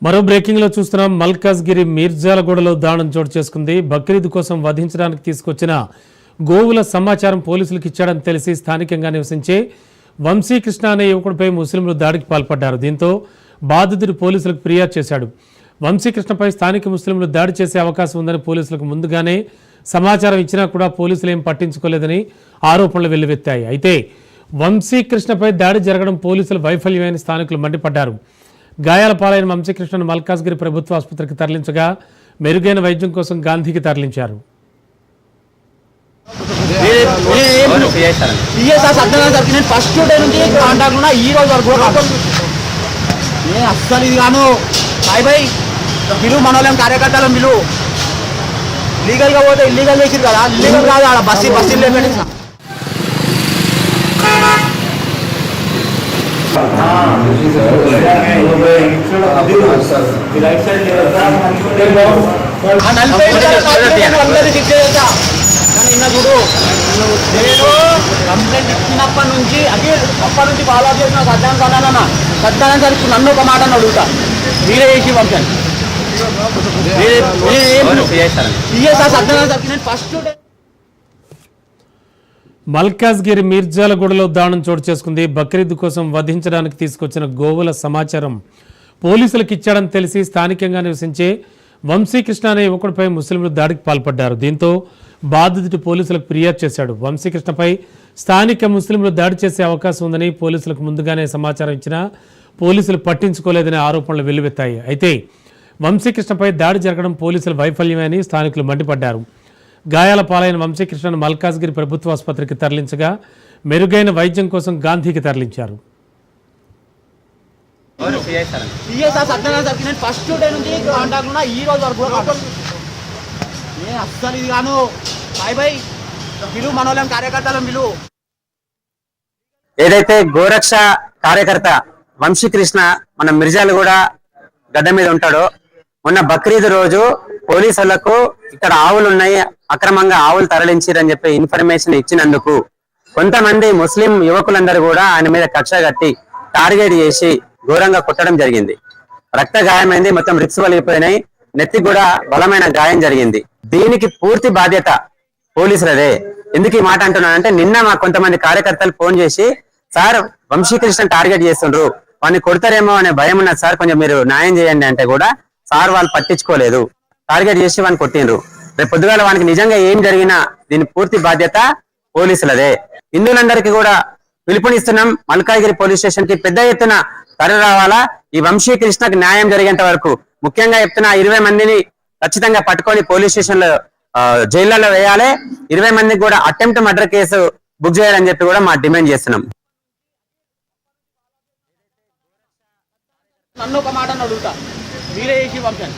మరో బ్రేకింగ్ లో చూస్తున్నాం. మల్కాజ్గిరి మీర్జాలగూడలో దారుణం చోటు చేసుకుంది. బక్రీద్ కోసం వధించడానికి తీసుకొచ్చిన గోవుల సమాచారం పోలీసులకు ఇచ్చాడని తెలిసి స్థానికంగా నివసించే వంశీకృష్ణ అనే యువకుడిపై ముస్లింలు దాడికి పాల్పడ్డారు. దీంతో బాధితుడు పోలీసులకు ఫిర్యాదు చేశాడు. వంశీకృష్ణపై స్థానిక ముస్లింలు దాడి చేసే అవకాశం ఉందని పోలీసులకు ముందుగానే సమాచారం ఇచ్చినా కూడా పోలీసులు ఏం పట్టించుకోలేదని ఆరోపణలు వెల్లువెత్తాయి. అయితే వంశీకృష్ణపై దాడి జరగడం పోలీసుల వైఫల్యమైన స్థానికులు మండిపడ్డారు. గాయాల పాలైన వంశీకృష్ణను మల్కాజ్గిరి ప్రభుత్వ ఆసుపత్రికి తరలించగా మెరుగైన వైద్యం కోసం గాంధీకి తరలించారు. కార్యకర్తలను పిలువు లీగల్ గా పోతే ఇల్లీగల్ చేసిరు కదా, ఇల్లీగల్ కాదు ఆడ బస్సు లేపండి. చూడు నేను కంప్లైంట్ ఇచ్చినప్పటి నుంచి అప్పటి నుంచి ఫాలో అప్ చేసిన సత్యాన సార్ ఇప్పుడు నన్ను ఒక మాట అడుగుతా, మీరే చేసి పంపాను. ఫస్ట్ మల్కాజ్గిరి మీర్జాలగూడలో దారుణం చోటు చేసుకుంది. బక్రీద్ కోసం వధించడానికి తీసుకొచ్చిన గోవుల సమాచారం పోలీసులకు ఇచ్చాడని తెలిసి స్థానికంగా నివసించే వంశీకృష్ణ అనే యువకుడిపై ముస్లింలు దాడికి పాల్పడ్డారు. దీంతో బాధితుడు పోలీసులకు ఫిర్యాదు చేశాడు. వంశీకృష్ణపై స్థానిక ముస్లింలు దాడి చేసే అవకాశం ఉందని పోలీసులకు ముందుగానే సమాచారం ఇచ్చినా పోలీసులు పట్టించుకోలేదనే ఆరోపణలు వెల్లువెత్తాయి. అయితే వంశీకృష్ణపై దాడి జరగడం పోలీసుల వైఫల్యమని స్థానికులు మండిపడ్డారు. గాయాల పాలైన వంశీకృష్ణను మల్కాజ్గిరి ప్రభుత్వ ఆసుపత్రికి తరలించగా మెరుగైన వైద్యం కోసం గాంధీకి తరలించారు. ఏదైతే గోరక్ష కార్యకర్త వంశీకృష్ణ మన మిర్జాలగూడ గడ్డ మీద ఉంటాడో, మొన్న బక్రీద్ రోజు పోలీసులకు ఇక్కడ ఆవులు ఉన్నాయి, అక్రమంగా ఆవులు తరలించారని చెప్పి ఇన్ఫర్మేషన్ ఇచ్చినందుకు కొంతమంది ముస్లిం యువకులందరూ కూడా ఆయన మీద కక్ష కట్టి టార్గెట్ చేసి ఘోరంగా కొట్టడం జరిగింది. రక్త గాయమైంది, మొత్తం రిక్స్ వలిగిపోయినాయి, నెత్తికి కూడా బలమైన గాయం జరిగింది. దీనికి పూర్తి బాధ్యత పోలీసులదే. ఎందుకు ఈ మాట అంటున్నానంటే, నిన్న మా కొంతమంది కార్యకర్తలు ఫోన్ చేసి, సార్ వంశీకృష్ణ టార్గెట్ చేస్తుండ్రు, వాడిని కొడతారేమో అనే భయం ఉన్నది సార్, కొంచెం మీరు న్యాయం చేయండి అంటే కూడా సార్ వాళ్ళు పట్టించుకోలేదు, టార్గెట్ చేసి వాడిని కొట్టిండ్రు. రేపు పొద్దుగాల వానికి నిజంగా ఏం జరిగినా దీని పూర్తి బాధ్యత పోలీసులదే. హిందువులందరికీ కూడా పిలుపునిస్తున్నాం, మల్కాజ్గిరి పోలీస్ స్టేషన్ కి పెద్ద ఎత్తున తరలి రావాలా. ఈ వంశీకృష్ణకు న్యాయం జరిగేంత వరకు ముఖ్యంగా చెప్తున్న 20 మందిని ఖచ్చితంగా పట్టుకొని పోలీస్ స్టేషన్ లో జైళ్లలో వేయాలి. 20 మందికి కూడా అటెంప్ట్ మర్డర్ కేసు బుక్ చేయాలని చెప్పి కూడా మా డిమాండ్ చేస్తున్నాం. నన్ను ఒక మాట అడుగుతా, మీరే చేసి పంపాను.